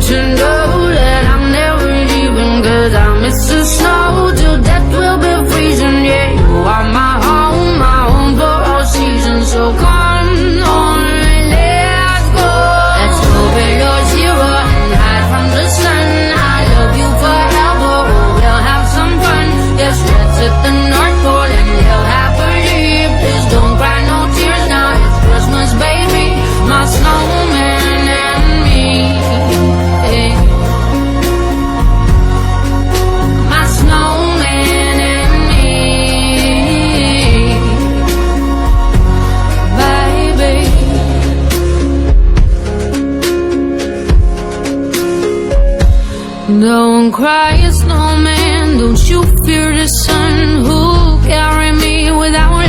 to know that I'm never leaving, 'cause I miss the snow till death will be freezing. Yeah, you are my home for all seasons. So come on, let's go. Let's go below zero and hide from the sun. I love you forever, we'll have some fun. Yes, let's hit the North Pole and live happily. Please don't cry no tears now, it's Christmas, baby. My snowman and me, hey. My snowman and me, baby. Don't cry, snowman, don't you fear the sun. Who'll carry me without